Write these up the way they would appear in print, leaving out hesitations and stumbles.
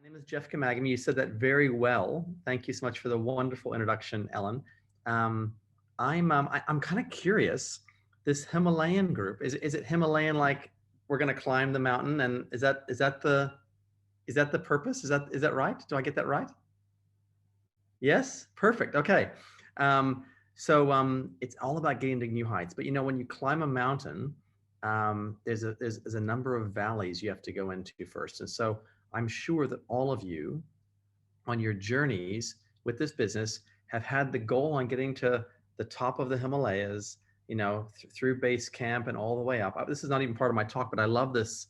My name is Jeff Ghaemaghamy. You said that very well. Thank you so much for the wonderful introduction, Ellen. Um, I'm kind of curious. This Himalayan group is it Himalayan like we're going to climb the mountain? And is that the purpose? Is that right? Do I get that right? Yes, perfect. Okay. It's all about getting to new heights. But when you climb a mountain, there's a number of valleys you have to go into first. And so I'm sure that all of you on your journeys with this business have had the goal on getting to the top of the Himalayas, through base camp and all the way up. This is not even part of my talk, but I love this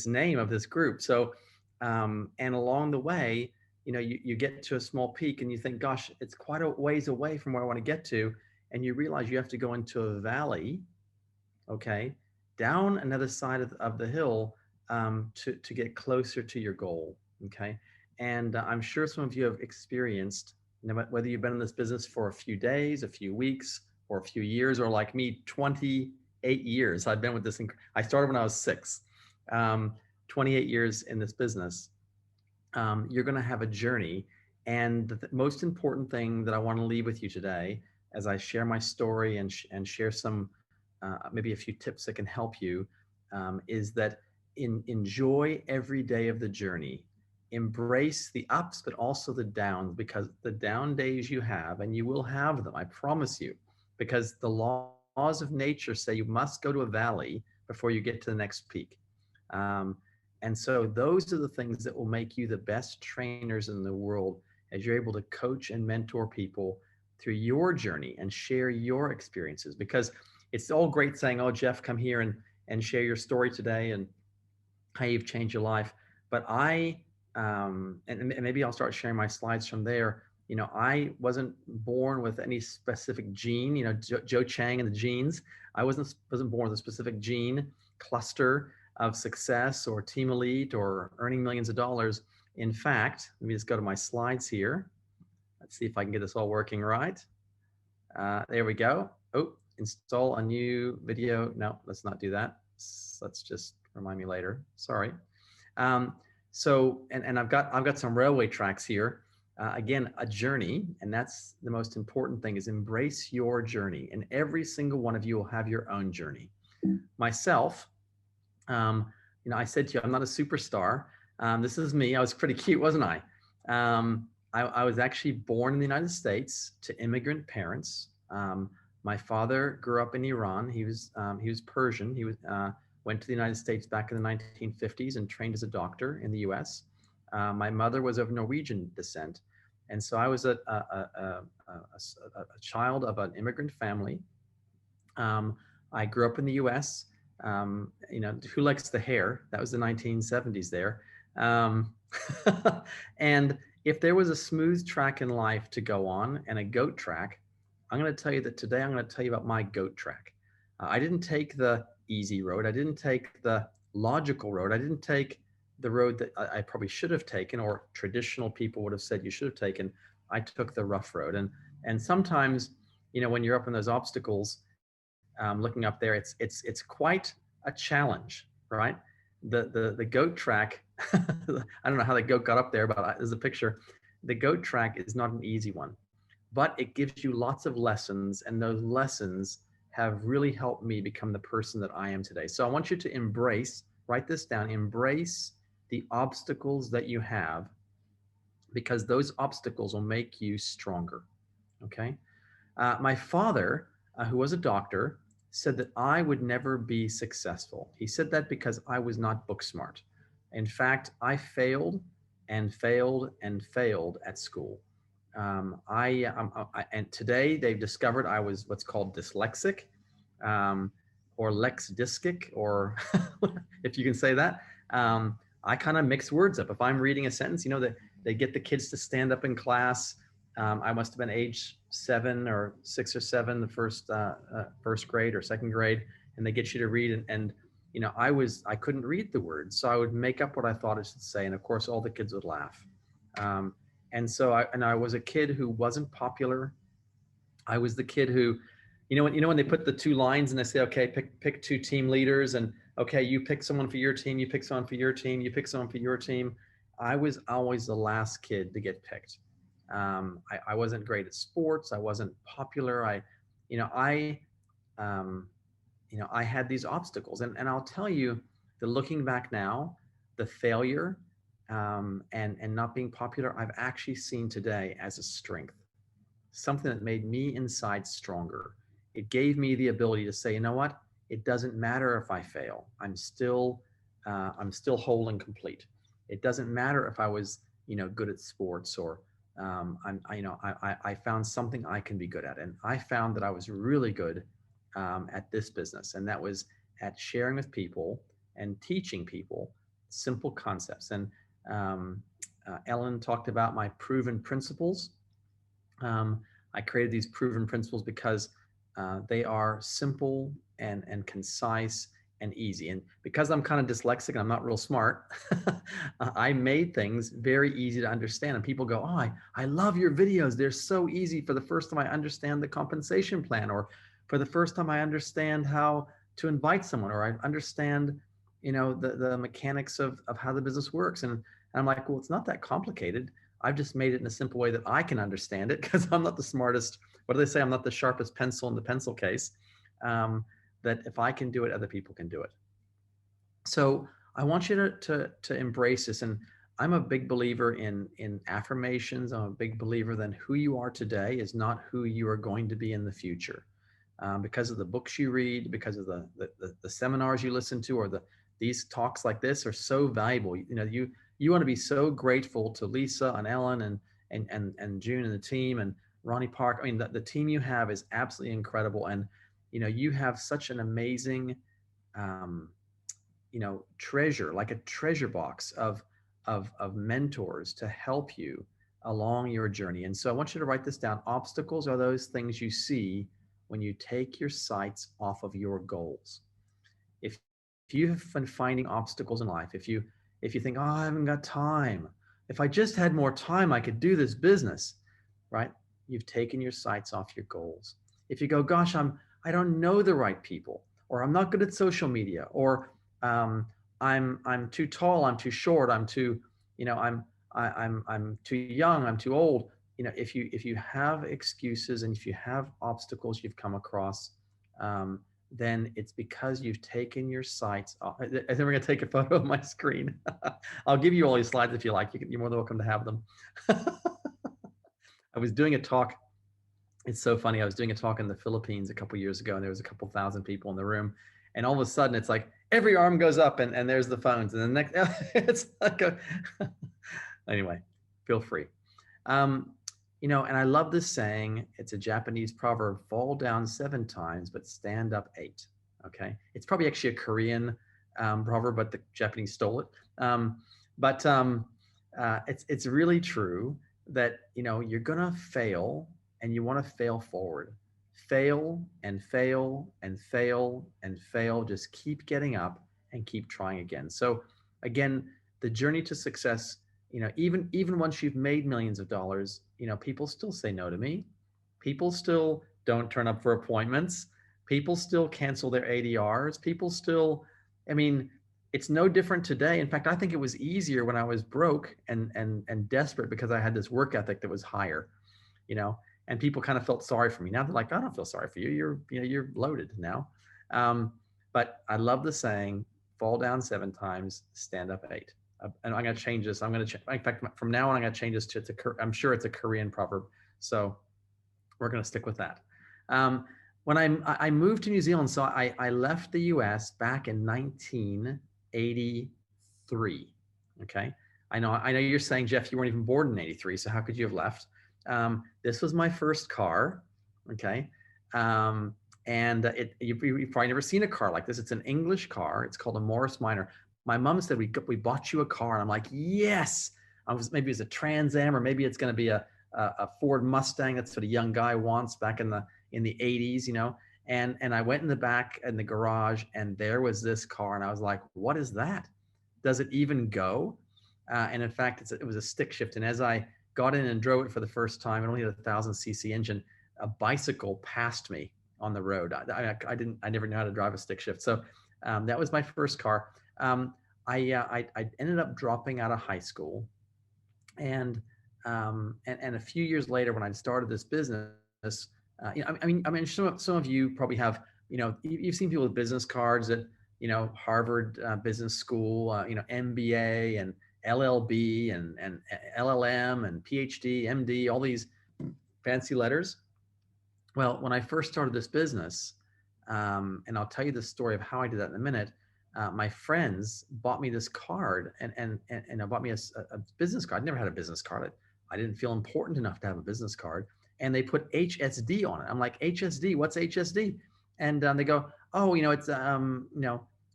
name of this group. So, and along the way, you get to a small peak and you think, gosh, it's quite a ways away from where I want to get to. And you realize you have to go into a valley, okay, down another side of the hill to get closer to your goal, okay? And I'm sure some of you have experienced, whether you've been in this business for a few days, a few weeks, or a few years, or like me, 28 years. I've been with this. I started when I was 6. 28 years in this business. You're going to have a journey. And the most important thing that I want to leave with you today, as I share my story and share some, maybe a few tips that can help you, is that enjoy every day of the journey. Embrace the ups, but also the downs, because the down days you have, and you will have them, I promise you, because the laws of nature say you must go to a valley before you get to the next peak. And so those are the things that will make you the best trainers in the world, as you're able to coach and mentor people through your journey and share your experiences. Because it's all great saying, oh, Jeff, come here and share your story today and how you've changed your life. But and maybe I'll start sharing my slides from there. I wasn't born with any specific gene, Joe Chang and the genes. I wasn't born with a specific gene cluster of success or team elite or earning millions of dollars. In fact, let me just go to my slides here. Let's see if I can get this all working right. There we go. Oh, install a new video. No, let's not do that. Let's just remind me later. Sorry. So I've got some railway tracks here. Again, a journey, and that's the most important thing, is embrace your journey. And every single one of you will have your own journey. Myself, I said to you, I'm not a superstar. This is me. I was pretty cute, wasn't I? I was actually born in the United States to immigrant parents. My father grew up in Iran. He was Persian. He went to the United States back in the 1950s and trained as a doctor in the U.S. My mother was of Norwegian descent, and so I was a child of an immigrant family. I grew up in the U.S. Who likes the hair? That was the 1970s there. And if there was a smooth track in life to go on and a goat track, I'm going to tell you that today I'm going to tell you about my goat track. I didn't take the easy road. I didn't take the logical road. I didn't take the road that I probably should have taken, or traditional people would have said you should have taken. I took the rough road. And sometimes, when you're up in those obstacles, looking up there, it's quite a challenge, right? The goat track, I don't know how the goat got up there, but there's a picture. The goat track is not an easy one, but it gives you lots of lessons, and those lessons have really helped me become the person that I am today. So I want you to embrace, write this down, embrace the obstacles that you have, because those obstacles will make you stronger, okay? My father, who was a doctor, said that I would never be successful. He said that because I was not book smart. In fact, I failed and failed and failed at school. And today they've discovered I was what's called dyslexic, or lexdiscic, or if you can say that. I kind of mix words up. If I'm reading a sentence, they get the kids to stand up in class. I must have been age 7 or 6 or 7, the first grade or second grade, and they get you to read. And I couldn't read the words, so I would make up what I thought it should say, and of course all the kids would laugh. And so I was a kid who wasn't popular. I was the kid who, when they put the 2 lines and they say, okay, pick 2 team leaders, and okay, you pick someone for your team, you pick someone for your team, you pick someone for your team. I was always the last kid to get picked. I wasn't great at sports. I wasn't popular. You know, um, I had these obstacles, and I'll tell you that looking back now, the failure and not being popular, I've actually seen today as a strength, something that made me inside stronger. It gave me the ability to say, you know what? It doesn't matter if I fail. I'm still whole and complete. It doesn't matter if I was, good at sports or I found something I can be good at, and I found that I was really good at this business, and that was at sharing with people and teaching people simple concepts. And Ellen talked about my proven principles. I created these proven principles because they are simple and concise and easy. And because I'm kind of dyslexic and I'm not real smart, I made things very easy to understand. And people go, oh, I love your videos. They're so easy. For the first time I understand the compensation plan, or for the first time I understand how to invite someone, or I understand, the mechanics of how the business works. And I'm like, well, it's not that complicated. I've just made it in a simple way that I can understand it, because I'm not the smartest. What do they say? I'm not the sharpest pencil in the pencil case. That if I can do it, other people can do it. So I want you to embrace this. And I'm a big believer in affirmations. I'm a big believer that who you are today is not who you are going to be in the future. Because of the books you read, because of the seminars you listen to, or these talks like this are so valuable. You want to be so grateful to Lisa and Ellen and June and the team and Ronnie Park. I mean, the team you have is absolutely incredible. And, you have such an amazing, um, treasure, like a treasure box of mentors to help you along your journey. And so I want you to write this down. Obstacles are those things you see when you take your sights off of your goals. If you have been finding obstacles in life, if you think, oh, I haven't got time, if I just had more time, I could do this business, right? You've taken your sights off your goals. If you go, gosh, I don't know the right people, or I'm not good at social media, or um, I'm too tall, I'm too short, I'm too, I'm too young, I'm too old. If you have excuses and if you have obstacles you've come across, then it's because you've taken your sights off. I think we're going to take a photo of my screen. I'll give you all these slides if you like. You're more than welcome to have them. I was doing a talk. It's so funny. I was doing a talk in the Philippines a couple of years ago, and there was a couple thousand people in the room. And all of a sudden, it's like every arm goes up, and there's the phones. And the next, it's like anyway, feel free. And I love this saying. It's a Japanese proverb: fall down 7 times, but stand up 8. Okay. It's probably actually a Korean proverb, but the Japanese stole it. It's really true that, you're going to fail, and you want to fail forward. Fail and fail and fail and fail. Just keep getting up and keep trying again. So again, the journey to success, even once you've made millions of dollars, people still say no to me. People still don't turn up for appointments. People still cancel their ADRs. People still, I mean, it's no different today. In fact, I think it was easier when I was broke and desperate, because I had this work ethic that was higher, and people kind of felt sorry for me. Now they're like, I don't feel sorry for you. You're loaded now. But I love the saying, fall down 7 times, stand up 8. And I'm going to change this. In fact, from now on, I'm going to change this to, I'm sure it's a Korean proverb. So we're going to stick with that. When I moved to New Zealand, so I left the US back in 1983. Okay. I know you're saying, Jeff, you weren't even born in 83. So how could you have left? This was my first car. Okay. You've probably never seen a car like this. It's an English car. It's called a Morris Minor. My mom said, we bought you a car. And I'm like, yes. Maybe it's a Trans Am, or maybe it's going to be a Ford Mustang. That's what a young guy wants back in the 80s, and I went in the back in the garage, and there was this car. And I was like, what is that? Does it even go? And in fact, it was a stick shift. And as I got in and drove it for the first time, it only had a 1,000cc engine. A bicycle passed me on the road. I never knew how to drive a stick shift. So that was my first car. I ended up dropping out of high school, and and a few years later, when I started this business, I mean, some of you probably have, you've seen people with business cards at, Harvard Business School, MBA and LLB and LLM and PhD, MD, all these fancy letters. Well, when I first started this business, and I'll tell you the story of how I did that in a minute. My friends bought me this card and bought me a business card. I never had a business card. I didn't feel important enough to have a business card. And they put HSD on it. I'm like, HSD, what's HSD? And they go, oh, it's,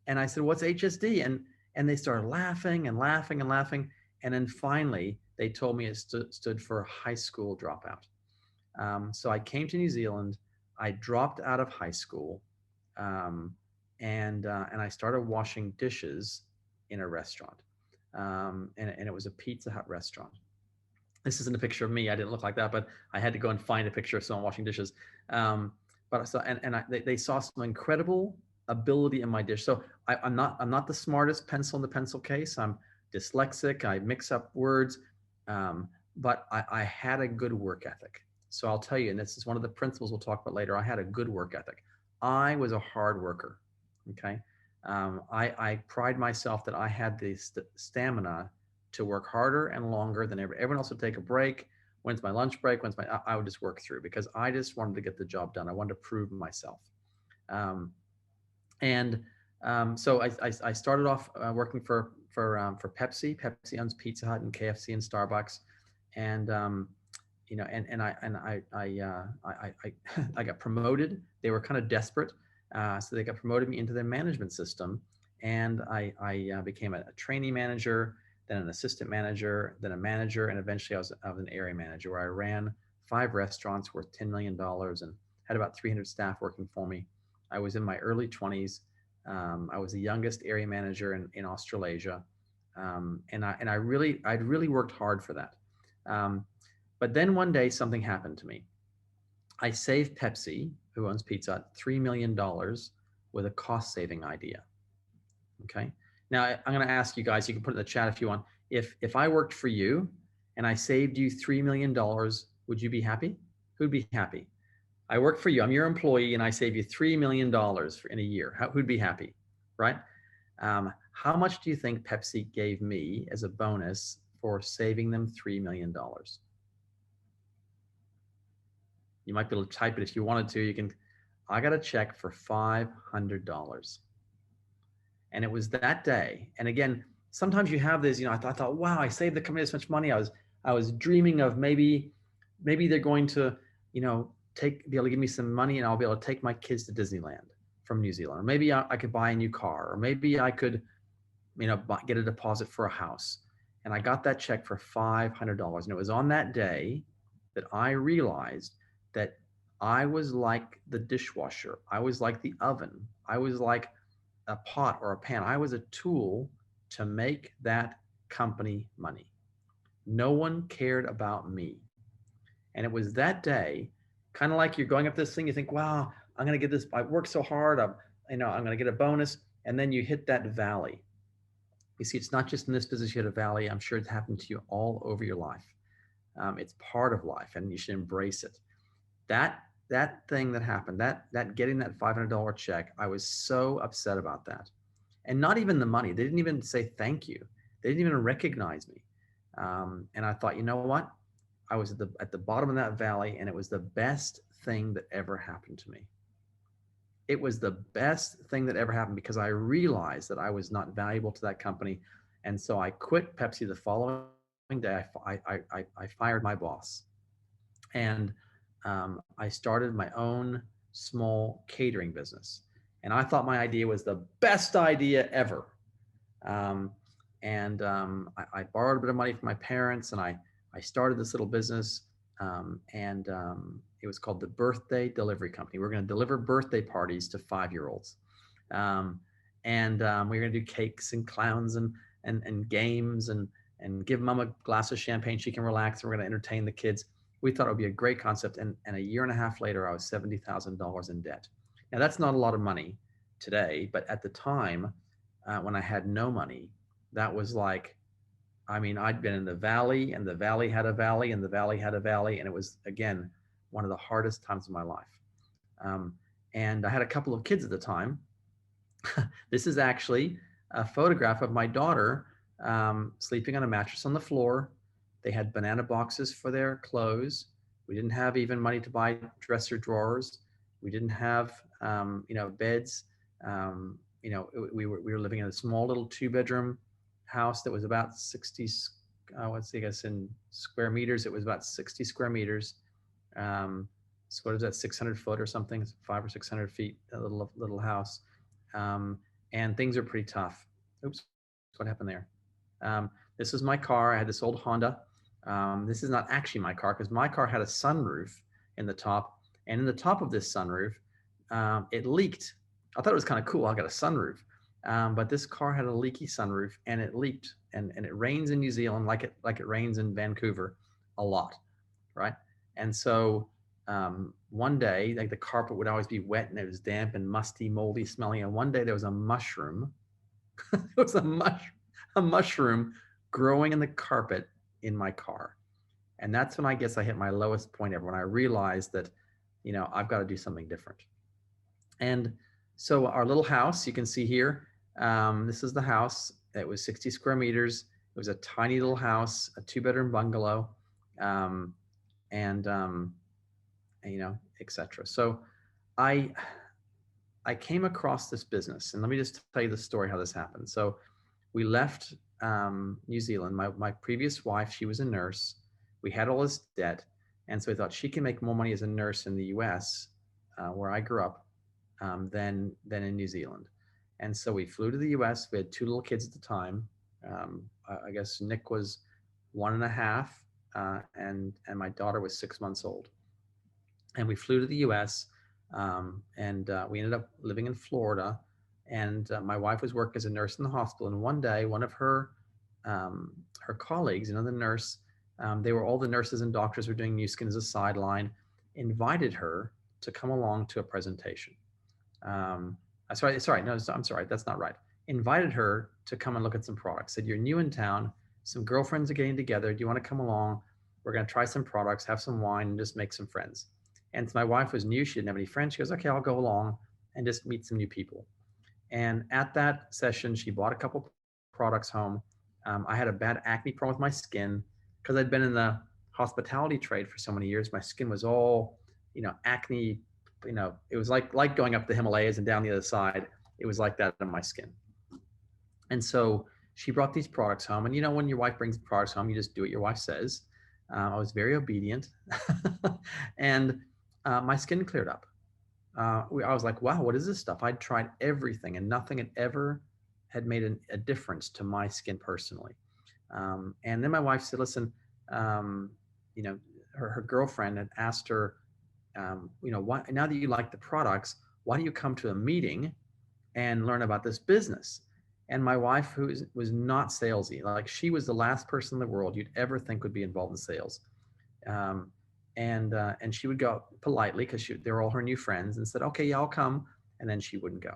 and I said, what's HSD? And they started laughing and laughing and laughing. And then finally, they told me it stood for high school dropout. So I came to New Zealand. I dropped out of high school, and I started washing dishes in a restaurant, and it was a Pizza Hut restaurant. This isn't a picture of me. I didn't look like that, but I had to go and find a picture of someone washing dishes. But so they saw some incredible ability in my dish. So I'm not the smartest pencil in the pencil case. I'm dyslexic. I mix up words, but I had a good work ethic. So I'll tell you, and this is one of the principles we'll talk about later. I had a good work ethic. I was a hard worker. Okay. I pride myself that I had the stamina to work harder and longer than everyone else would take a break. When's my lunch break? I would just work through because I just wanted to get the job done. I wanted to prove myself. So I started off working for Pepsi. Pepsi owns Pizza Hut and KFC and Starbucks. And I got promoted. They were kind of desperate, so they got promoted me into their management system, and I became a trainee manager, then an assistant manager, then a manager, and eventually I was an area manager where I ran 5 restaurants worth $10 million and had about 300 staff working for me. I was in my early 20s. I was the youngest area manager in Australasia, and I'd really worked hard for that. But then one day something happened to me. I saved Pepsi, who owns Pizza Hut, $3 million with a cost-saving idea. Okay. Now I'm going to ask you guys. You can put it in the chat if you want. If I worked for you and I saved you $3 million, would you be happy? Who'd be happy? I work for you. I'm your employee, and I save you $3 million in a year. Who'd be happy, right? How much do you think Pepsi gave me as a bonus for saving them $3 million? You might be able to type it if you wanted to. You can. I got a check for $500. And it was that day. And again, sometimes you have this, I thought, wow, I saved the company this much money. I was dreaming of maybe they're going to, be able to give me some money and I'll be able to take my kids to Disneyland from New Zealand. Or maybe I could buy a new car, or maybe I could, get a deposit for a house. And I got that check for $500. And it was on that day that I realized that I was like the dishwasher. I was like the oven. I was like a pot or a pan. I was a tool to make that company money. No one cared about me. And it was that day, kind of like you're going up this thing, you think, wow, I'm going to get this. I worked so hard. I'm going to get a bonus. And then you hit that valley. You see, it's not just in this business you hit a valley. I'm sure it's happened to you all over your life. It's part of life, and you should embrace it. That thing that happened, that getting that $500 check, I was so upset about that. And not even the money. They didn't even say thank you. They didn't even recognize me. And I thought, you know what? I was at the bottom of that valley, and it was the best thing that ever happened to me. It was the best thing that ever happened because I realized that I was not valuable to that company. And so I quit Pepsi the following day. I fired my boss. And I started my own small catering business. And I thought my idea was the best idea ever. I borrowed a bit of money from my parents, and I started this little business. It was called the Birthday Delivery Company. We're going to deliver birthday parties to 5-year-olds. We're going to do cakes and clowns and games and give mom a glass of champagne she can relax. And we're going to entertain the kids. We thought it would be a great concept. And a year and a half later, I was $70,000 in debt. Now, that's not a lot of money today, but at the time, when I had no money, that was like, I mean, I'd been in the valley, and the valley had a valley, and the valley had a valley, and it was, again, one of the hardest times of my life. And I had a couple of kids at the time. This is actually a photograph of my daughter sleeping on a mattress on the floor. They had banana boxes for their clothes. We didn't have even money to buy dresser drawers. We didn't have, beds. We were living in a small little 2-bedroom house that was about 60, I guess in square meters, it was about 60 square meters. So what is that, 600 foot or something? It's 500 or 600 feet, a little house. And things are pretty tough. Oops, what happened there? This is my car. I had this old Honda. This is not actually my car, because my car had a sunroof in the top. And in the top of this sunroof, it leaked. I thought it was kind of cool. I got a sunroof. But this car had a leaky sunroof, and it leaked. And it rains in New Zealand like it rains in Vancouver a lot, right? And so one day, like, the carpet would always be wet, and it was damp and musty, moldy smelling. And one day there was a mushroom. There was a mushroom growing in the carpet in my car. And that's when I guess I hit my lowest point ever, when I realized that, I've got to do something different. And so our little house, you can see here, this is the house. It was 60 square meters. It was a tiny little house, a 2-bedroom bungalow, etc. So I came across this business, and let me just tell you the story how this happened. So we left New Zealand. My previous wife, she was a nurse. We had all this debt, and so we thought she can make more money as a nurse in the U.S., where I grew up, than in New Zealand. And so we flew to the U.S. We had 2 little kids at the time. I guess Nick was 1.5, and my daughter was 6 months old. And we flew to the U.S., and we ended up living in Florida. And my wife was working as a nurse in the hospital. And one day, one of her colleagues, the nurse, all the nurses and doctors were doing Nu Skin as a sideline, invited her to come along to a presentation. I'm sorry, that's not right. Invited her to come and look at some products. Said, you're new in town, some girlfriends are getting together. Do you want to come along? We're going to try some products, have some wine, and just make some friends. And my wife was new. She didn't have any friends. She goes, okay, I'll go along and just meet some new people. And at that session, she bought a couple products home. I had a bad acne problem with my skin because I'd been in the hospitality trade for so many years. My skin was all, acne. It was like going up the Himalayas and down the other side. It was like that on my skin. And so she brought these products home. And when your wife brings products home, you just do what your wife says. I was very obedient. And my skin cleared up. I was like, wow, what is this stuff? I'd tried everything, and nothing had made a difference to my skin personally. And then my wife said, listen, her girlfriend had asked her, why, now that you like the products, why don't you come to a meeting and learn about this business? And my wife, who was not salesy, like, she was the last person in the world you'd ever think would be involved in sales. And she would go politely, because they were all her new friends, and said, okay, yeah, I'll come. And then she wouldn't go.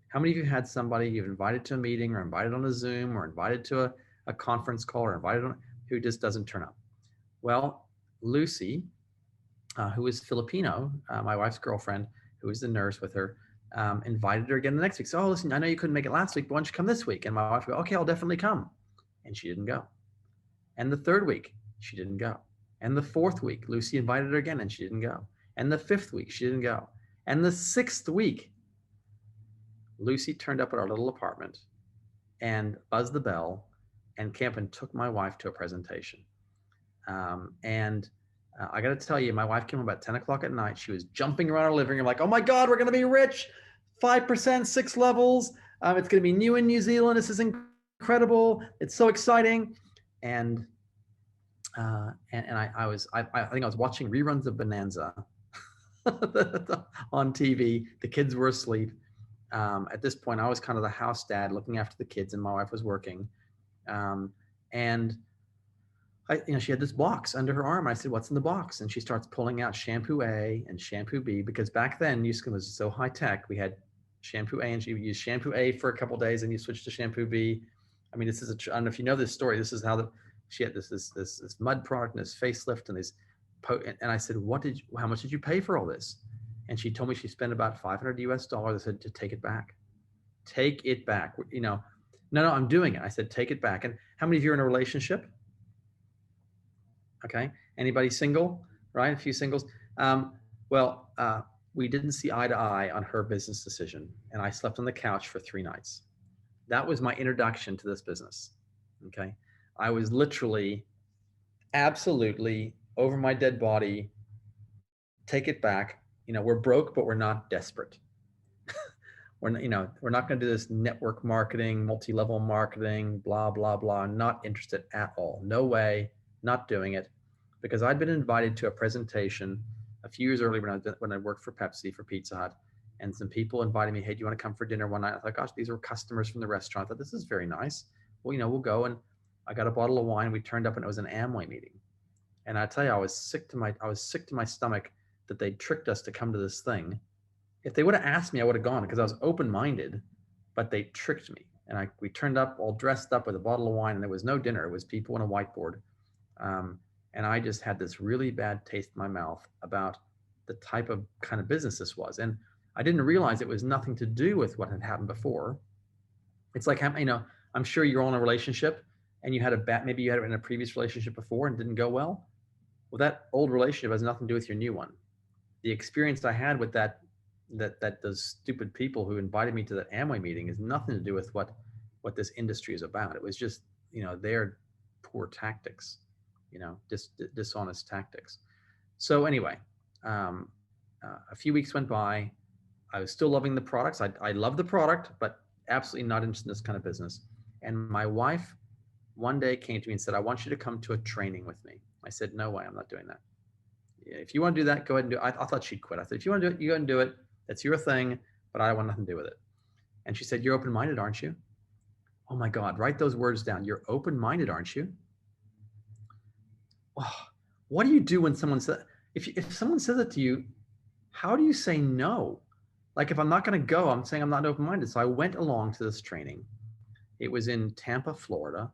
How many of you had somebody you've invited to a meeting, or invited on a Zoom, or invited to a conference call, or invited on, who just doesn't turn up? Well, Lucy, who is Filipino, my wife's girlfriend, who was the nurse with her, invited her again the next week. So, oh, listen, I know you couldn't make it last week, but why don't you come this week? And my wife would go, okay, I'll definitely come. And she didn't go. And the 3rd week, she didn't go. And the 4th week, Lucy invited her again, and she didn't go. And the 5th week, she didn't go. And the 6th week, Lucy turned up at our little apartment and buzzed the bell and came up and took my wife to a presentation. I got to tell you, my wife came about 10 o'clock at night. She was jumping around our living room like, oh my God, we're going to be rich. 5%, 6 levels. It's going to be new in New Zealand. This is incredible. It's so exciting. And I think I was watching reruns of Bonanza on TV. The kids were asleep. At this point, I was kind of the house dad looking after the kids, and my wife was working. And she had this box under her arm. I said, what's in the box? And she starts pulling out shampoo A and shampoo B, because back then Nu Skin was so high tech. We had shampoo A, and she would use shampoo A for a couple of days, and you switch to shampoo B. I mean, this is I don't know if you know this story. This is how she had this mud product and this facelift and this, and I said, how much did you pay for all this? And she told me she spent about $500 US. I said, to take it back. Take it back. No, I'm doing it. I said, take it back. And how many of you are in a relationship? Okay. Anybody single? Right? A few singles. Well, we didn't see eye to eye on her business decision. And I slept on the couch for 3 nights. That was my introduction to this business. Okay. I was literally absolutely over my dead body. Take it back. We're broke, but we're not desperate. We're not going to do this network marketing, multi-level marketing, blah, blah, blah. Not interested at all. No way, not doing it. Because I'd been invited to a presentation a few years earlier when I worked for Pepsi, for Pizza Hut, and some people invited me, hey, do you want to come for dinner one night? I thought, gosh, these were customers from the restaurant. I thought, this is very nice. Well, we'll go. And I got a bottle of wine. We turned up and it was an Amway meeting. And I tell you, I was sick to my stomach that they tricked us to come to this thing. If they would have asked me, I would have gone because I was open-minded, but they tricked me. And we turned up all dressed up with a bottle of wine, and there was no dinner. It was people and a whiteboard. And I just had this really bad taste in my mouth about the type of kind of business this was. And I didn't realize it was nothing to do with what had happened before. It's like, I'm sure you're all in a relationship and maybe you had it in a previous relationship before and didn't go well. Well, that old relationship has nothing to do with your new one. The experience I had with that those stupid people who invited me to that Amway meeting is nothing to do with what this industry is about. It was just, their poor tactics, dishonest tactics. So anyway, a few weeks went by. I was still loving the products. I love the product, but absolutely not interested in this kind of business. And my wife one day came to me and said, I want you to come to a training with me. I said, no way, I'm not doing that. If you want to do that, go ahead and do it. I thought she'd quit. I said, if you want to do it, you go ahead and do it. That's your thing, but I want nothing to do with it. And she said, you're open-minded, aren't you? Oh my God, write those words down. You're open-minded, aren't you? Oh, what do you do when someone says, if someone says it to you, how do you say no? Like, if I'm not going to go, I'm saying I'm not open-minded. So I went along to this training. It was in Tampa, Florida.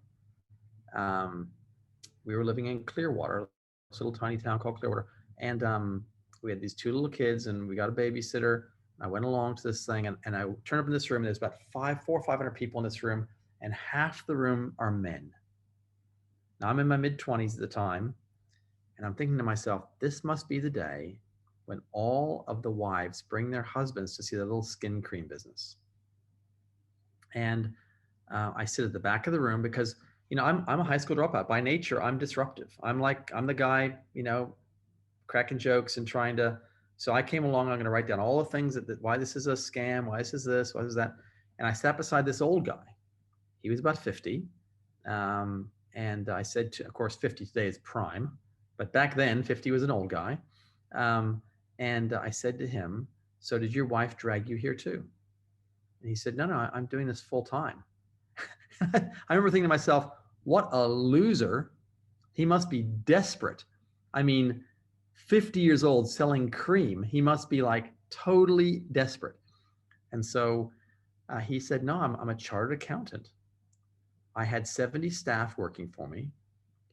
We were living in Clearwater, this little tiny town called Clearwater. And we had these 2 little kids and we got a babysitter. I went along to this thing and I turned up in this room. And there's about 400 or 500 people in this room, and half the room are men. Now I'm in my mid-20s at the time, and I'm thinking to myself, this must be the day when all of the wives bring their husbands to see the little skin cream business. And I sit at the back of the room because, I'm a high school dropout. By nature, I'm disruptive. I'm the guy, cracking jokes and trying to, so I came along, I'm going to write down all the things why this is a scam, why this is this, why is that. And I sat beside this old guy. He was about 50. And I said, of course, 50 today is prime, but back then 50 was an old guy. And I said to him, so did your wife drag you here too? And he said, no, I'm doing this full time. I remember thinking to myself, what a loser. He must be desperate. I mean, 50 years old selling cream. He must be like totally desperate. And so he said, no, I'm a chartered accountant. I had 70 staff working for me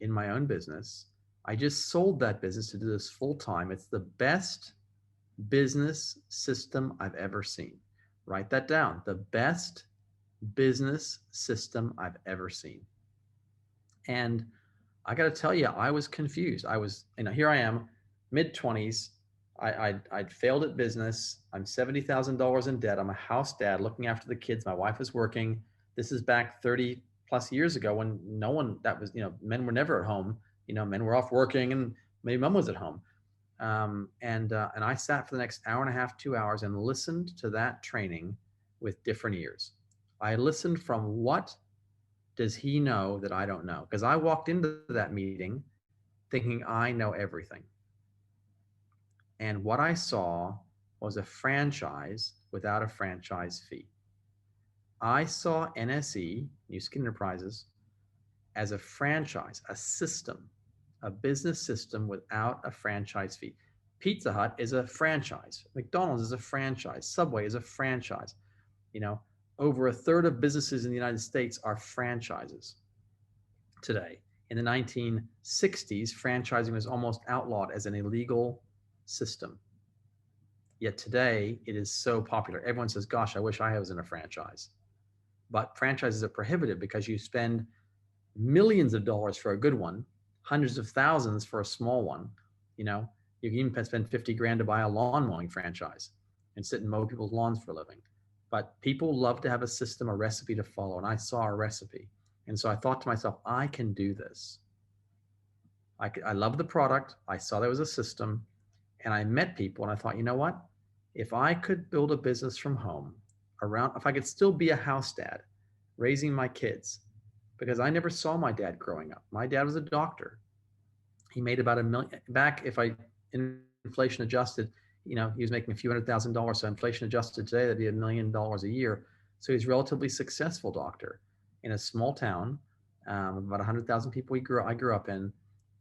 in my own business. I just sold that business to do this full time. It's the best business system I've ever seen. Write that down. The best business system I've ever seen. And I got to tell you, I was confused. I was, here I am, mid-20s. I'd failed at business. I'm $70,000 in debt. I'm a house dad looking after the kids. My wife was working. This is back 30 plus years ago when men were never at home. Men were off working and maybe mom was at home. And I sat for the next hour and a half, 2 hours and listened to that training with different ears. I listened from what does he know that I don't know? Because I walked into that meeting thinking I know everything. And what I saw was a franchise without a franchise fee. I saw NSE, New Skin Enterprises, as a franchise, a system, a business system without a franchise fee. Pizza Hut is a franchise. McDonald's is a franchise. Subway is a franchise. over a third of businesses in the United States are franchises today. In the 1960s, franchising was almost outlawed as an illegal system. Yet today, it is so popular. Everyone says, gosh, I wish I was in a franchise. But franchises are prohibitive because you spend millions of dollars for a good one, hundreds of thousands for a small one. You know, you can even spend 50 grand to buy a lawn mowing franchise and sit and mow people's lawns for a living. But people love to have a system, a recipe to follow. And I saw a recipe. And so I thought to myself, I can do this. I love the product. I saw there was a system, and I met people, and I thought, you know what? If I could build a business from home around, if I could still be a house dad, raising my kids, because I never saw my dad growing up. My dad was a doctor. He made about $1 million back. If I inflation adjusted, you know, he was making a few $100,000. So inflation adjusted today, that'd be $1 million a year. So he's a relatively successful doctor in a small town, about 100,000 people. I grew up in,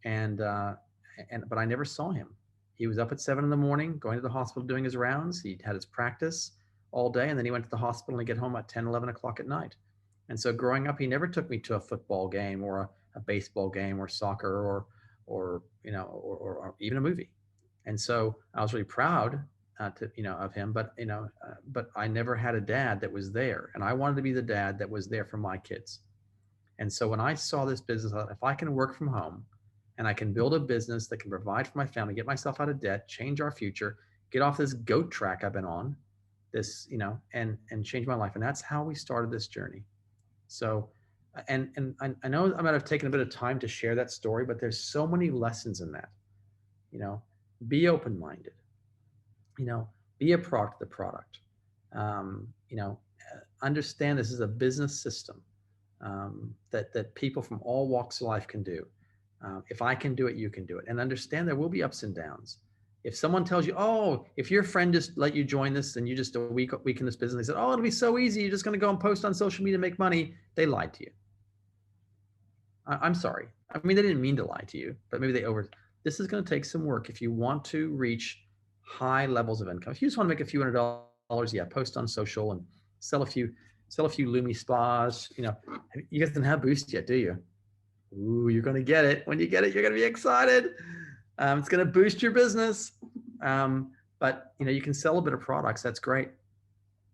but I never saw him. He was up at 7 a.m, going to the hospital, doing his rounds. He had his practice all day, and then he went to the hospital and he'd get home at 10, 11 o'clock at night. And so growing up, he never took me to a football game or a baseball game or soccer or even a movie. And so I was really proud of him, but I never had a dad that was there, and I wanted to be the dad that was there for my kids. And so when I saw this business, I thought, if I can work from home and I can build a business that can provide for my family, get myself out of debt, change our future, get off this goat track I've been on, and change my life. And that's how we started this journey. So, and I know I might have taken a bit of time to share that story, but there's so many lessons in that. Be open-minded. Be a product of the product. Understand this is a business system that people from all walks of life can do. If I can do it, you can do it. And understand there will be ups and downs. If someone tells you, oh, if your friend just let you join this and you just a week in this business, they said, oh, it'll be so easy. You're just going to go and post on social media and make money. They lied to you. I'm sorry. I mean, they didn't mean to lie to you, but maybe this is going to take some work if you want to reach high levels of income. If you just want to make a few $100s, yeah, post on social and sell a few Lumi spas. You guys don't have Boost yet, do you? Ooh, you're going to get it. When you get it, you're going to be excited. It's going to boost your business. But you can sell a bit of products. That's great.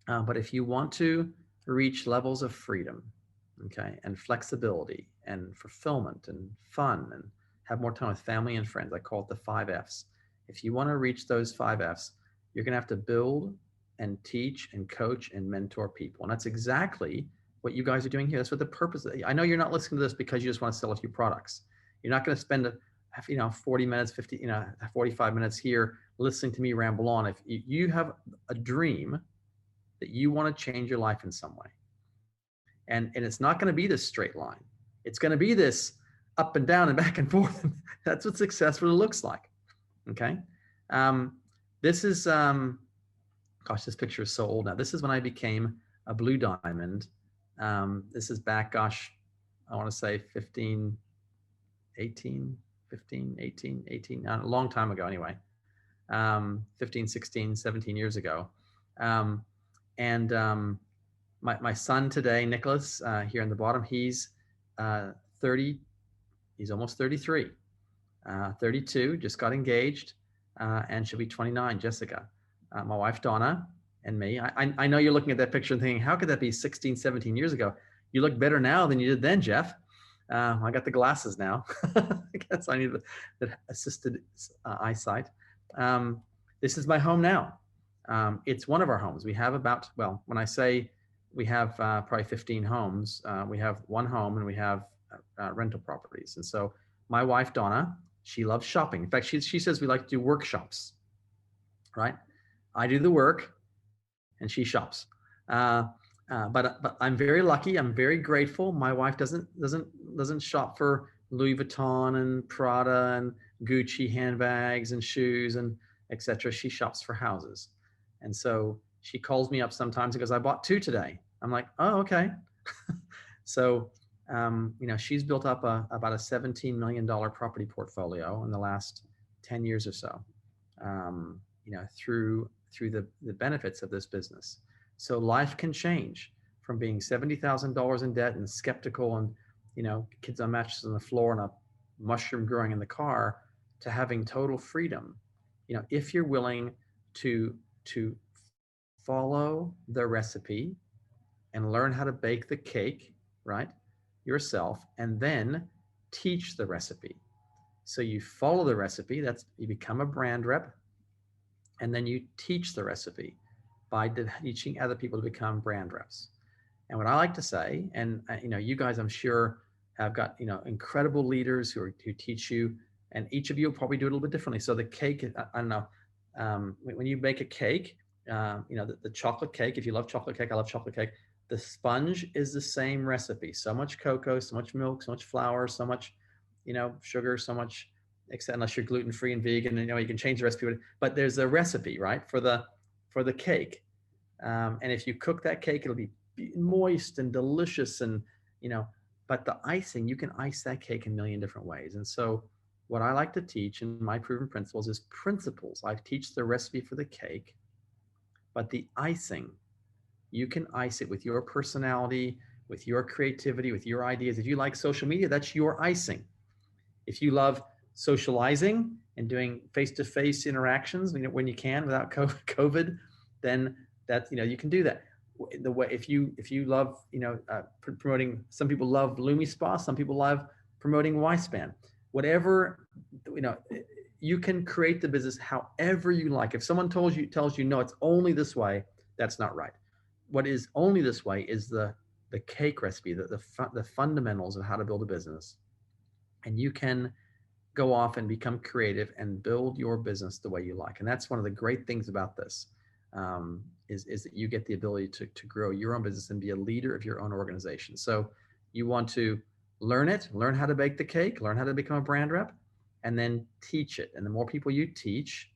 But if you want to reach levels of freedom, okay, and flexibility and fulfillment and fun and have more time with family and friends, I call it the 5 F's. If you want to reach those 5 F's, you're going to have to build and teach and coach and mentor people. And that's exactly what you guys are doing here. That's what the purpose is. I know you're not listening to this because you just want to sell a few products. You're not going to spend 40 minutes, 45 minutes here listening to me ramble on. If you have a dream that you want to change your life in some way, and it's not going to be this straight line. It's going to be this up and down and back and forth. That's what success really looks like. Okay. This is, gosh, this picture is so old now. This is when I became a Blue Diamond. This is back, gosh, I want to say 18, a long time ago anyway. 15, 16, 17 years ago. My son today, Nicholas, here on the bottom, he's 30, he's almost 33, 32, just got engaged, and she'll be 29, Jessica. My wife, Donna, and me. I know you're looking at that picture and thinking, how could that be 16, 17 years ago? You look better now than you did then, Jeff. I got the glasses now. I guess I need the assisted eyesight. This is my home now. It's one of our homes. We have when I say we have probably 15 homes, we have one home and we have rental properties. And so my wife, Donna, she loves shopping. In fact, she says we like to do workshops, right? I do the work and she shops. But I'm very lucky. I'm very grateful. My wife doesn't shop for Louis Vuitton and Prada and Gucci handbags and shoes and etc. She shops for houses. And so she calls me up sometimes and goes, I bought 2 today. I'm like, oh, okay. So, she's built up about a $17 million property portfolio in the last 10 years or so, through the benefits of this business. So life can change. from being $70,000 in debt and skeptical and, kids on mattresses on the floor and a mushroom growing in the car, to having total freedom. If you're willing to follow the recipe and learn how to bake the cake, right, yourself, and then teach the recipe. So you follow the recipe, you become a brand rep, and then you teach the recipe by teaching other people to become brand reps. And what I like to say, and you guys, I'm sure, have got incredible leaders who teach you, and each of you will probably do it a little bit differently. So the cake, I don't know, when you bake a cake, the chocolate cake. If you love chocolate cake, I love chocolate cake. The sponge is the same recipe. So much cocoa, so much milk, so much flour, so much, sugar, so much, except unless you're gluten-free and vegan, and you can change the recipe. But there's a recipe, right, for the cake. And if you cook that cake, it'll be moist and delicious, and but the icing, you can ice that cake in a million different ways. And so what I like to teach in my proven principles is principles. I teach the recipe for the cake, but the icing, you can ice it with your personality, with your creativity, with your ideas. If you like social media, that's your icing. If you love socializing and doing face-to-face interactions when you can without COVID, then that's, you can do that. The way, if you love, promoting, some people love Lumi Spa, some people love promoting Y-Span, whatever, you can create the business however you like. If someone tells you, no, it's only this way, that's not right. What is only this way is the cake recipe, the fundamentals of how to build a business. And you can go off and become creative and build your business the way you like. And that's one of the great things about this, is that you get the ability to grow your own business and be a leader of your own organization. So you want to learn how to bake the cake, learn how to become a brand rep, and then teach it. And the more people you teach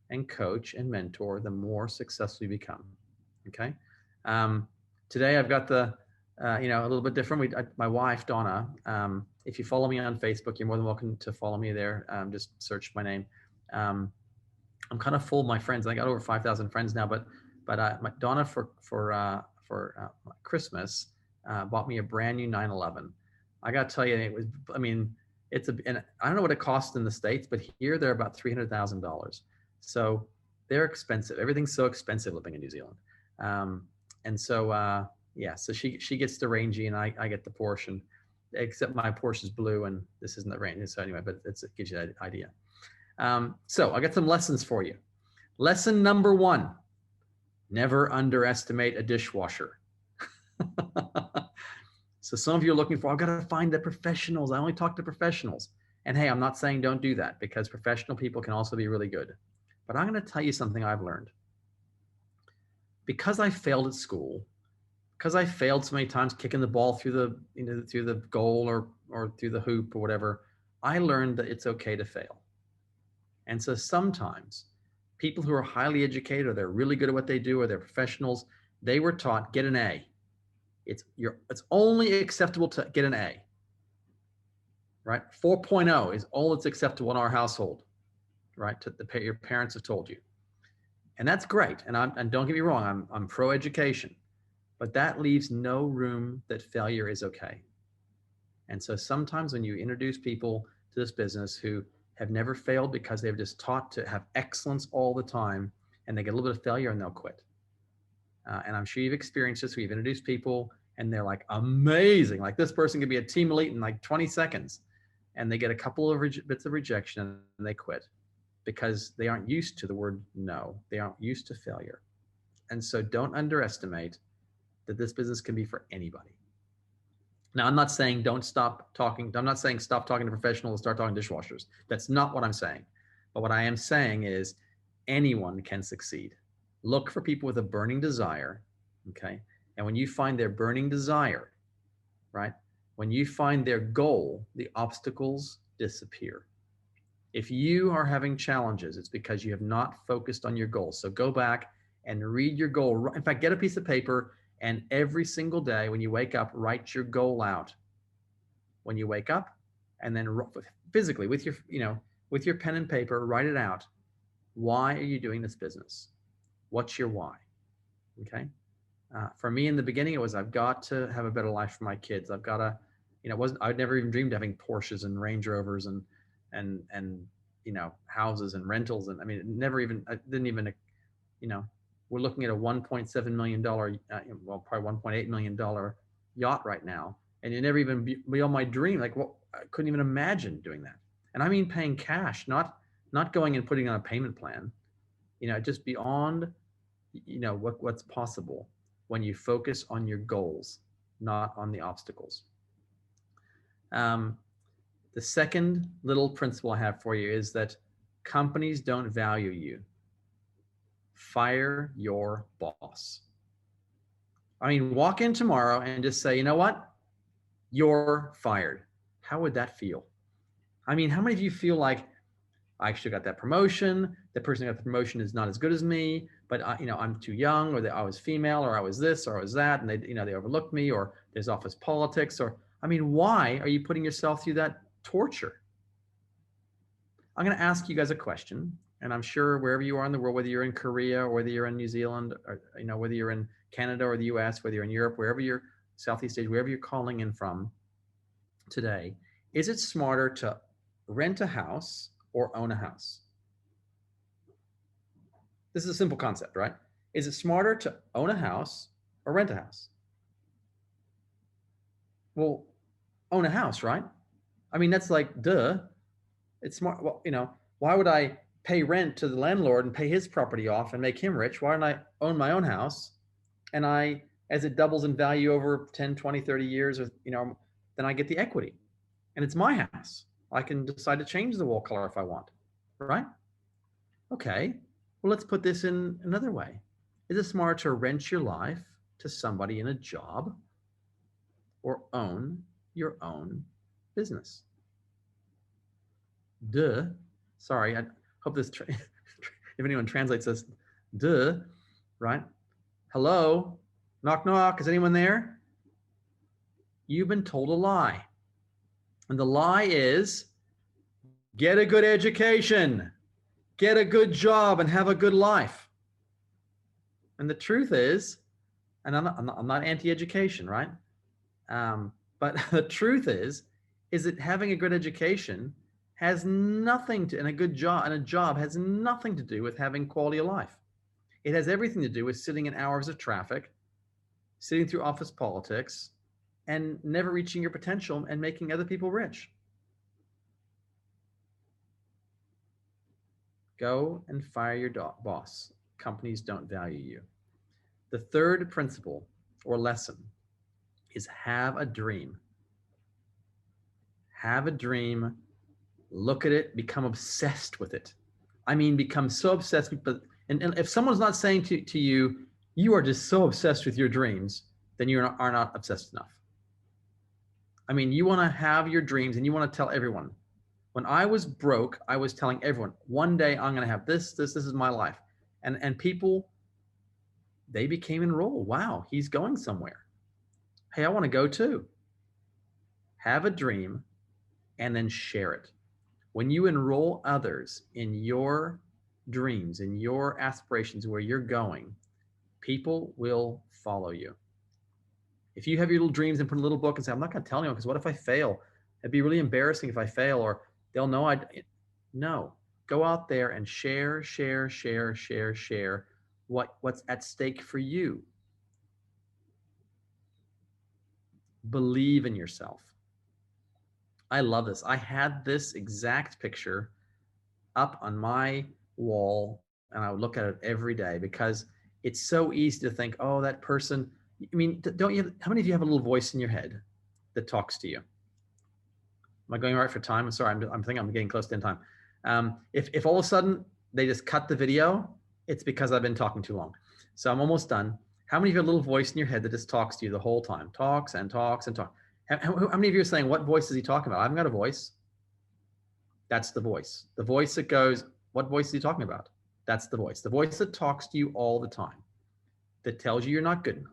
and coach and mentor, the more successful you become. Okay. Today I've got a little bit different. My wife, Donna, if you follow me on Facebook, you're more than welcome to follow me there. Just search my name. I'm kind of full of my friends. I got over 5,000 friends now, but Donna for Christmas bought me a brand new 911. I got to tell you, and I don't know what it costs in the States, but here they're about $300,000. So they're expensive. Everything's so expensive living in New Zealand. And so, so she gets the Rangy and I get the Porsche, except my Porsche is blue and this isn't the Rangy. So anyway, but it gives you that idea. So I got some lessons for you. Lesson number 1, never underestimate a dishwasher. So some of you are looking for, I've got to find the professionals. I only talk to professionals. And hey, I'm not saying don't do that, because professional people can also be really good. But I'm going to tell you something I've learned. Because I failed at school, because I failed so many times kicking the ball through the goal or through the hoop or whatever, I learned that it's okay to fail. And so sometimes people who are highly educated, or they're really good at what they do, or they're professionals, they were taught, get an A. It's only acceptable to get an A, right? 4.0 is all that's acceptable in our household, right? Your parents have told you. And that's great. And don't get me wrong, I'm pro education, but that leaves no room that failure is okay. And so sometimes when you introduce people to this business who have never failed because they've just taught to have excellence all the time, and they get a little bit of failure and they'll quit. And I'm sure you've experienced this. We've introduced people and they're like amazing. Like this person could be a team elite in like 20 seconds, and they get a couple of bits of rejection and they quit because they aren't used to the word no. They aren't used to failure. And so don't underestimate that this business can be for anybody. Now, I'm not saying don't stop talking. I'm not saying stop talking to professionals and start talking to dishwashers. That's not what I'm saying. But what I am saying is anyone can succeed. Look for people with a burning desire, okay? And when you find their burning desire, right? When you find their goal, the obstacles disappear. If you are having challenges, it's because you have not focused on your goal. So go back and read your goal. In fact, get a piece of paper, and every single day when you wake up, write your goal out. When you wake up, and then physically with your pen and paper, write it out. Why are you doing this business? What's your why? Okay. For me in the beginning, it was, I've got to have a better life for my kids. I've got to, I'd never even dreamed of having Porsches and Range Rovers and houses and rentals. And I mean, I didn't even, we're looking at a $1.7 million, well, probably $1.8 million yacht right now. And it never even beyond my dream. Like, well, I couldn't even imagine doing that. And I mean, paying cash, not going and putting on a payment plan, just beyond, what's possible when you focus on your goals, not on the obstacles. The second little principle I have for you is that companies don't value you. Fire your boss. I mean, walk in tomorrow and just say, you know what? You're fired. How would that feel? I mean, how many of you feel like, I actually got that promotion, the person who got the promotion is not as good as me, but I'm too young, or I was female, or I was this, or I was that, and they overlooked me, or there's office politics, or, I mean, why are you putting yourself through that torture? I'm going to ask you guys a question, and I'm sure wherever you are in the world, whether you're in Korea, or whether you're in New Zealand, or whether you're in Canada or the US, whether you're in Europe, wherever you're, Southeast Asia, wherever you're calling in from today, is it smarter to rent a house or own a house? This is a simple concept, right? Is it smarter to own a house or rent a house? Well, own a house, right? I mean, that's like, duh. It's smart. Well, why would I pay rent to the landlord and pay his property off and make him rich? Why don't I own my own house? And as it doubles in value over 10, 20, 30 years, or, then I get the equity. And it's my house. I can decide to change the wall color if I want, right? Okay, well, let's put this in another way. Is it smart to rent your life to somebody in a job or own your own business? Duh. Sorry, I hope this, if anyone translates this, duh, right? Hello, knock, knock, is anyone there? You've been told a lie. And the lie is, get a good education, get a good job, and have a good life. And the truth is, and I'm not anti-education, right? But the truth is that having a good education has nothing to, and a job has nothing to do with having quality of life. It has everything to do with sitting in hours of traffic, sitting through office politics, and never reaching your potential and making other people rich. Go and fire your boss. Companies don't value you. The third principle or lesson is have a dream. Have a dream, look at it, become obsessed with it. I mean, become so obsessed with it. And if someone's not saying to you, you are just so obsessed with your dreams, then you are not obsessed enough. I mean, you want to have your dreams and you want to tell everyone. When I was broke, I was telling everyone, one day I'm going to have this is my life. And people, they became enrolled. Wow, he's going somewhere. Hey, I want to go too. Have a dream and then share it. When you enroll others in your dreams, in your aspirations, where you're going, people will follow you. If you have your little dreams and put a little book and say, I'm not going to tell anyone because what if I fail? It'd be really embarrassing if I fail, or they'll know no. Go out there and share what's at stake for you. Believe in yourself. I love this. I had this exact picture up on my wall and I would look at it every day because it's so easy to think, oh, that person, I mean, how many of you have a little voice in your head that talks to you? Am I going all right for time? I'm sorry, I'm thinking I'm getting close to end time. If all of a sudden they just cut the video, it's because I've been talking too long. So I'm almost done. How many of you have a little voice in your head that just talks to you the whole time? Talks and talks and talks. How many of you are saying, what voice is he talking about? I haven't got a voice. That's the voice. The voice that goes, what voice is he talking about? That's the voice. The voice that talks to you all the time, that tells you you're not good enough,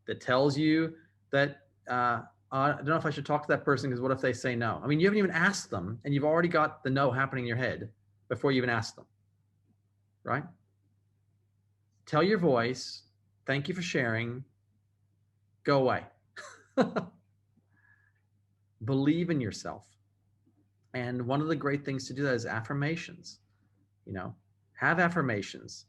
that tells you that, I don't know if I should talk to that person because what if they say no? I mean, you haven't even asked them and you've already got the no happening in your head before you even ask them, right? Tell your voice, Thank you for sharing. Go away. Believe in yourself. And one of the great things to do that is affirmations. You know, have affirmations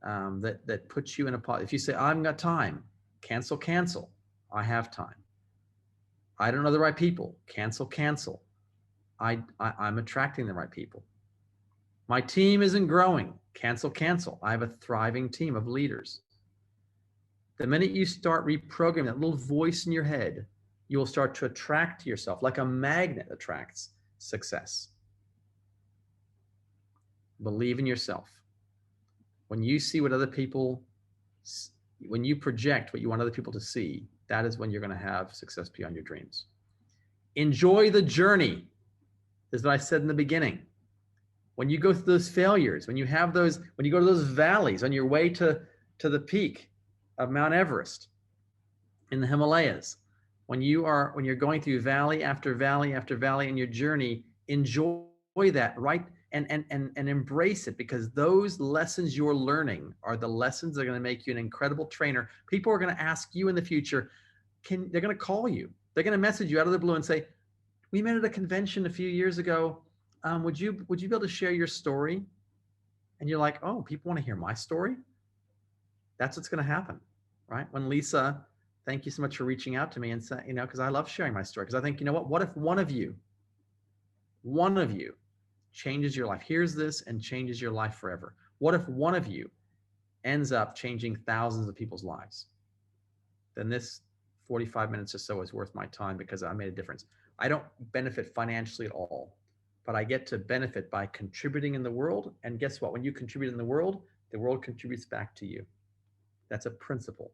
that puts you in a pot. If you say, I haven't got time, cancel. I have time. I don't know the right people. Cancel. I'm attracting the right people. My team isn't growing. Cancel. I have a thriving team of leaders. The minute you start reprogramming that little voice in your head, you will start to attract to yourself like a magnet attracts success. Believe in yourself. When you see what other people, when you project what you want other people to see, that is when you're going to have success beyond your dreams. Enjoy the journey. This is what I said in the beginning. When you go through those failures, when you have those, when you go to those valleys on your way to the peak of Mount Everest in the Himalayas, when you're going through valley after valley after valley in your journey, enjoy that, right? And embrace it, because those lessons you're learning are the lessons that are going to make you an incredible trainer. People are going to ask you in the future, they're going to call you. They're going to message you out of the blue and say, we met at a convention a few years ago. Would you be able to share your story? And you're like, oh, people want to hear my story? That's what's going to happen, right? When Lisa, thank you so much for reaching out to me and saying, because I love sharing my story. Because I think, what if one of you changes your life, hears this and changes your life forever? What if one of you ends up changing thousands of people's lives? Then this 45 minutes or so is worth my time, because I made a difference. I don't benefit financially at all, but I get to benefit by contributing in the world. And guess what? When you contribute in the world contributes back to you. That's a principle.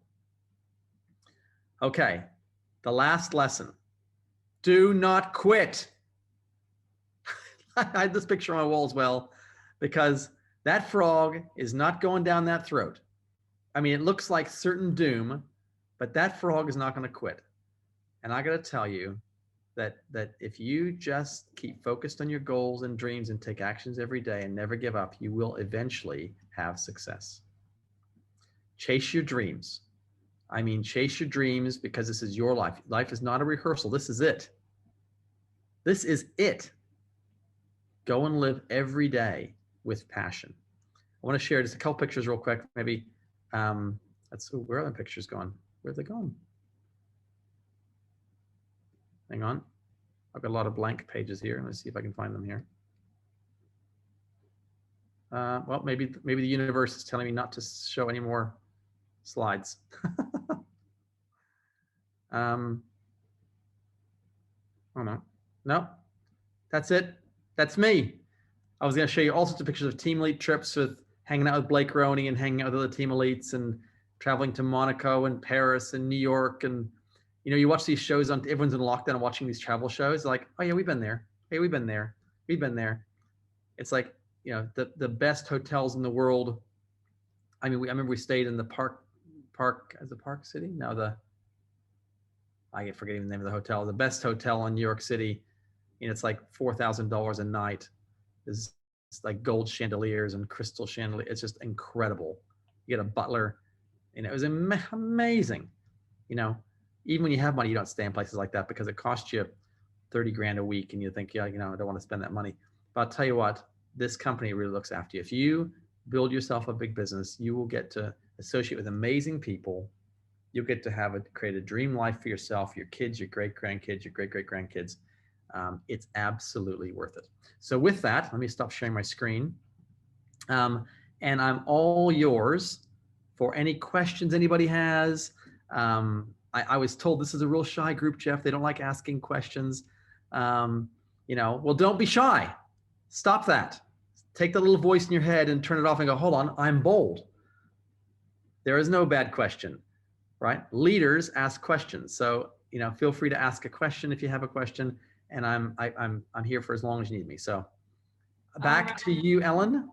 Okay, the last lesson. Do not quit. I had this picture on my wall as well, because that frog is not going down that throat. I mean, it looks like certain doom, but that frog is not going to quit. And I got to tell you that if you just keep focused on your goals and dreams and take actions every day and never give up, you will eventually have success. Chase your dreams. I mean, chase your dreams, because this is your life. Life is not a rehearsal. This is it. This is it. Go and live every day with passion. I want to share just a couple pictures real quick. Maybe where are the pictures going? Where are they going? Hang on. I've got a lot of blank pages here. Let's see if I can find them here. Well, maybe the universe is telling me not to show any more slides. Oh no, that's it. That's me. I was going to show you all sorts of pictures of team elite trips with hanging out with Blake Roney and hanging out with other team elites and traveling to Monaco and Paris and New York. And, you watch these shows on, everyone's in lockdown watching these travel shows. Like, oh yeah, we've been there. Hey, we've been there. We've been there. It's like, the best hotels in the world. I mean, I remember we stayed in the park city? No, I get forgetting the name of the hotel. The best hotel in New York City. It's like $4,000 a night. It's like gold chandeliers and crystal chandeliers. It's just incredible. You get a butler, it was amazing. Even when you have money, you don't stay in places like that because it costs you 30 grand a week, and you think, yeah, I don't want to spend that money. But I'll tell you what, this company really looks after you. If you build yourself a big business, you will get to associate with amazing people. You'll get to create a dream life for yourself, your kids, your great grandkids, your great great grandkids. It's absolutely worth it. So with that, let me stop sharing my screen. And I'm all yours for any questions anybody has. I was told this is a real shy group, Jeff. They don't like asking questions. Well, don't be shy. Stop that. Take the little voice in your head and turn it off and go, hold on, I'm bold. There is no bad question, right? Leaders ask questions. So, feel free to ask a question if you have a question. And I'm here for as long as you need me. So back to you, Ellen.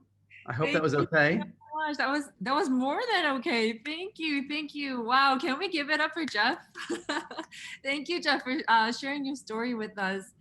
I hope that was okay. Gosh, that was more than okay. Thank you. Wow, can we give it up for Jeff? Thank you, Jeff, for sharing your story with us.